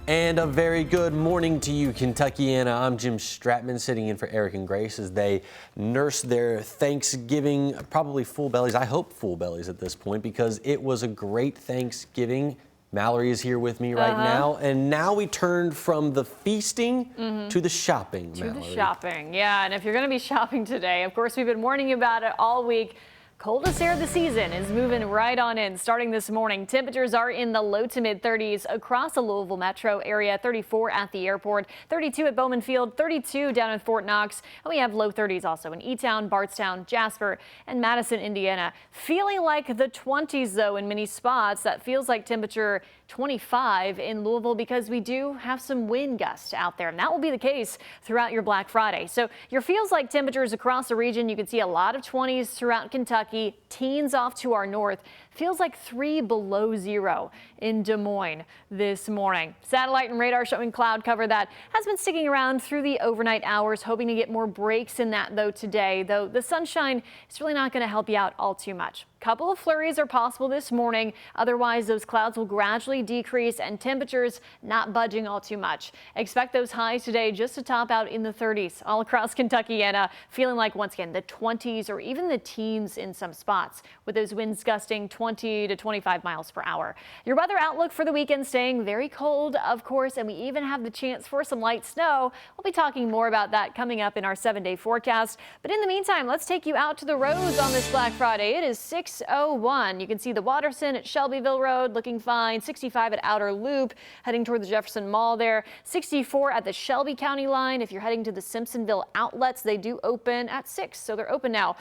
And a very good morning to you, Kentuckiana. I'm Jim Stratman, sitting in for Eric and Grace as they nurse their Thanksgiving, probably full bellies. I hope full bellies at this point because it was a great Thanksgiving. Mallory is here with me right now, and now we turned from the feasting to the shopping, Mallory. To the shopping, yeah, and if you're going to be shopping today, of course, we've been warning you about it all week. Coldest air of the season is moving right on in. Starting this morning, temperatures are in the low to mid 30s across the Louisville metro area, 34 at the airport, 32 at Bowman Field, 32 down in Fort Knox, and we have low 30s also in E-Town, Bardstown, Jasper, and Madison, Indiana. Feeling like the 20s, though, in many spots. That feels like temperature 25 in Louisville because we do have some wind gusts out there, and that will be the case throughout your Black Friday. So your feels like temperatures across the region, you can see a lot of 20s throughout Kentucky. Teens off to our north. Feels like 3 below zero in Des Moines this morning. Satellite and radar showing cloud cover that has been sticking around through the overnight hours, hoping to get more breaks in that though today, though the sunshine is really not going to help you out all too much. Couple of flurries are possible this morning. Otherwise, those clouds will gradually decrease and temperatures not budging all too much. Expect those highs today just to top out in the 30s all across Kentucky and feeling like once again the 20s or even the teens in some spots with those winds gusting 20 to 25 miles per hour. Your weather outlook for the weekend staying very cold, of course, and we even have the chance for some light snow. We'll be talking more about that coming up in our 7-day forecast. But in the meantime, let's take you out to the roads on this Black Friday. It is 6:01. You can see the Watterson at Shelbyville Road looking fine. 65 at Outer Loop heading toward the Jefferson Mall there. 64 at the Shelby County line. If you're heading to the Simpsonville outlets, they do open at 6, so they're open now.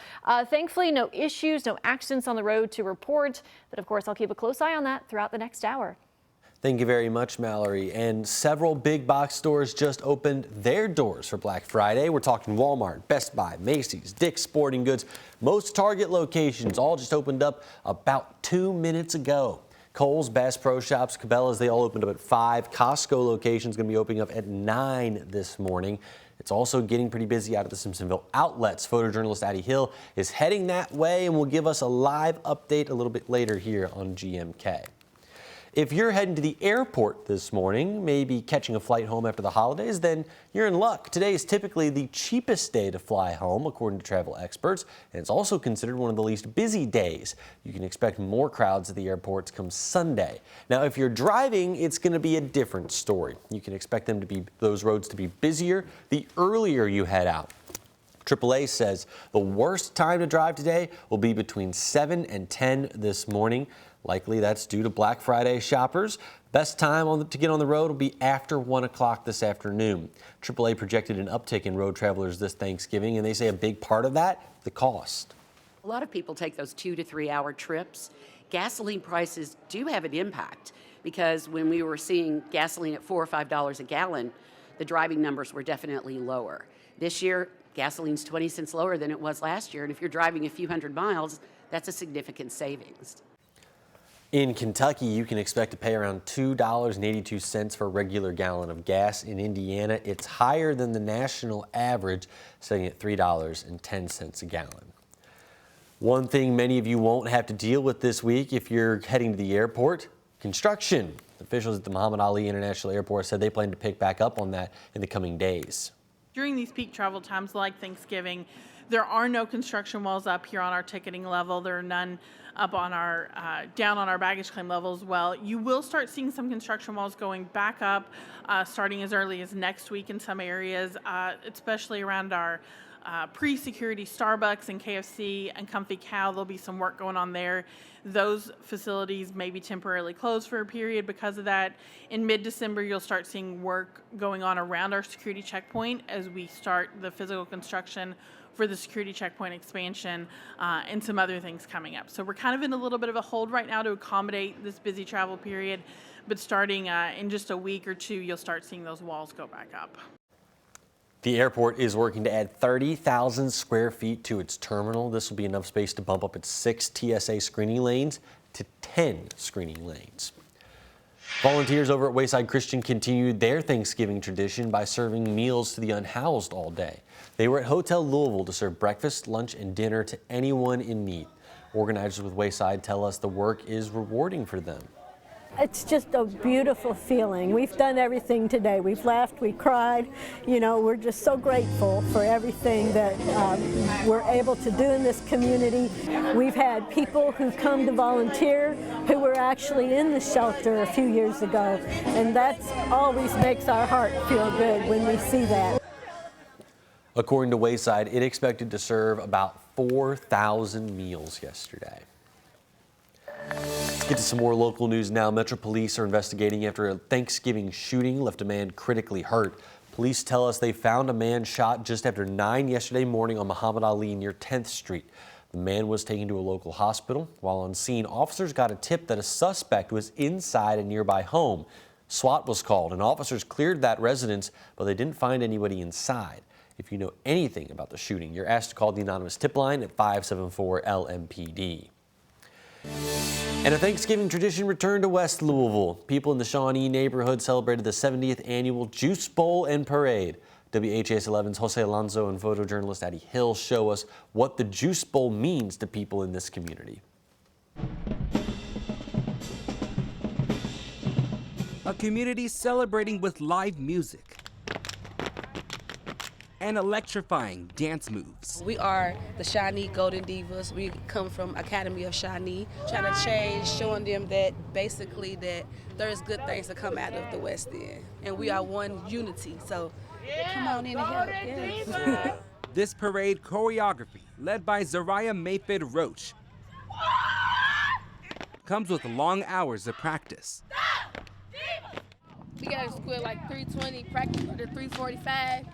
Thankfully, no issues, no accidents on the road to report. But of course, I'll keep a close eye on that throughout the next hour. Thank you very much, Mallory. And several big box stores just opened their doors for Black Friday. We're talking Walmart, Best Buy, Macy's, Dick's Sporting Goods. Most Target locations all just opened up about 2 minutes ago. Kohl's, Bass Pro Shops, Cabela's, they all opened up at 5. Costco location's going to be opening up at 9 this morning. It's also getting pretty busy out at the Simpsonville outlets. Photojournalist Addie Hill is heading that way and will give us a live update a little bit later here on GMK. If you're heading to the airport this morning, maybe catching a flight home after the holidays, then you're in luck. Today is typically the cheapest day to fly home, according to travel experts, and it's also considered one of the least busy days. You can expect more crowds at the airports come Sunday. Now, if you're driving, it's going to be a different story. You can expect those roads to be busier the earlier you head out. AAA says the worst time to drive today will be between 7 and 10 this morning. Likely that's due to Black Friday shoppers. Best time to get on the road will be after 1 o'clock this afternoon. AAA projected an uptick in road travelers this Thanksgiving, and they say a big part of that, the cost. A lot of people take those 2 to 3 hour trips. Gasoline prices do have an impact because when we were seeing gasoline at $4 or $5 a gallon, the driving numbers were definitely lower. This year, gasoline's 20 cents lower than it was last year, and if you're driving a few hundred miles, that's a significant savings. In Kentucky, you can expect to pay around $2.82 for a regular gallon of gas. In Indiana, it's higher than the national average, sitting at $3.10 a gallon. One thing many of you won't have to deal with this week if you're heading to the airport, construction. Officials at the Muhammad Ali International Airport said they plan to pick back up on that in the coming days. During these peak travel times like Thanksgiving, there are no construction walls up here on our ticketing level. There are none up on our down on our baggage claim level as well. You will start seeing some construction walls going back up starting as early as next week in some areas, especially around our pre-security Starbucks and KFC and Comfy Cow. There'll be some work going on there. Those facilities may be temporarily closed for a period because of that. In mid-December, you'll start seeing work going on around our security checkpoint as we start the physical construction for the security checkpoint expansion and some other things coming up. So we're kind of in a little bit of a hold right now to accommodate this busy travel period, but starting in just a week or two, you'll start seeing those walls go back up. The airport is working to add 30,000 square feet to its terminal. This will be enough space to bump up its 6 TSA screening lanes to 10 screening lanes. Volunteers over at Wayside Christian continued their Thanksgiving tradition by serving meals to the unhoused all day. They were at Hotel Louisville to serve breakfast, lunch, and dinner to anyone in need. Organizers with Wayside tell us the work is rewarding for them. It's just a beautiful feeling. We've done everything today. We've laughed, we cried. You know, we're just so grateful for everything that we're able to do in this community. We've had people who come to volunteer who were actually in the shelter a few years ago, and that always makes our heart feel good when we see that. According to Wayside, it expected to serve about 4,000 meals yesterday. Get to some more local news now. Metro Police are investigating after a Thanksgiving shooting left a man critically hurt. Police tell us they found a man shot just after 9 yesterday morning on Muhammad Ali near 10th Street. The man was taken to a local hospital. While on scene, officers got a tip that a suspect was inside a nearby home. SWAT was called and officers cleared that residence, but they didn't find anybody inside. If you know anything about the shooting, you're asked to call the anonymous tip line at 574-LMPD. And a Thanksgiving tradition returned to West Louisville. People in the Shawnee neighborhood celebrated the 70th annual Juice Bowl and Parade. WHAS11's Jose Alonso and photojournalist Addie Hill show us what the Juice Bowl means to people in this community. A community celebrating with live music and electrifying dance moves. We are the Shawnee Golden Divas. We come from Academy of Shawnee, trying to change, showing them that basically that there's good things that come out of the West End. And we are one unity, so come on in and help. Yes. This parade choreography, led by Zariah Mayford Roach, comes with long hours of practice. We got to school at like 3:20, practice at 3:45.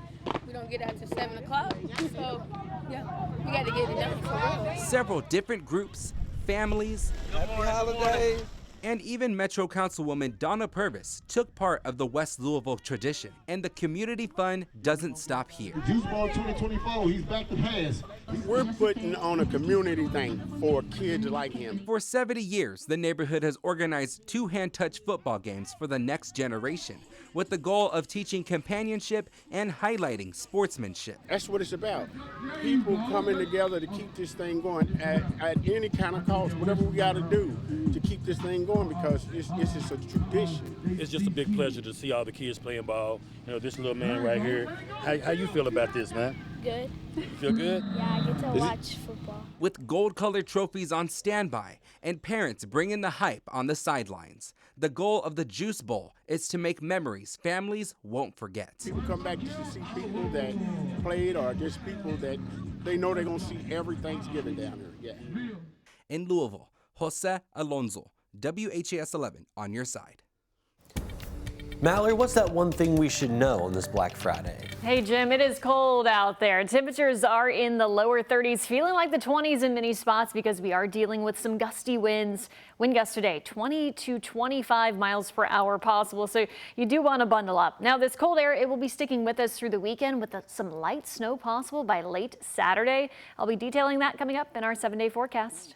We don't get out till 7 o'clock, so yeah, we got to get it done for real. Several different groups, families, happy holidays, and even Metro Councilwoman Donna Purvis took part of the West Louisville tradition. And the community fun doesn't stop here. Juice Bowl 2024, he's back to pass. we're putting on a community thing for kids like him. For 70 years, the neighborhood has organized 2 hand-touch football games for the next generation, with the goal of teaching companionship and highlighting sportsmanship. That's what it's about. People coming together to keep this thing going at any kind of cost, whatever we got to do to keep this thing going, because it's just a tradition. It's just a big pleasure to see all the kids playing ball. You know, this little man right here. How you feel about this, man? Good. You feel good? Yeah, I get to watch football. With gold-colored trophies on standby and parents bringing the hype on the sidelines, the goal of the Juice Bowl is to make memories families won't forget. People come back just to see people that played, or just people that they know they're going to see every Thanksgiving down here. Yeah. In Louisville, Jose Alonso, WHAS11 on your side. Mallory, what's that one thing we should know on this Black Friday? Hey, Jim, it is cold out there. Temperatures are in the lower 30s, feeling like the 20s in many spots because we are dealing with some gusty winds. Wind gusts today, 20 to 25 miles per hour possible, so you do want to bundle up. Now, this cold air, it will be sticking with us through the weekend with some light snow possible by late Saturday. I'll be detailing that coming up in our 7-day forecast.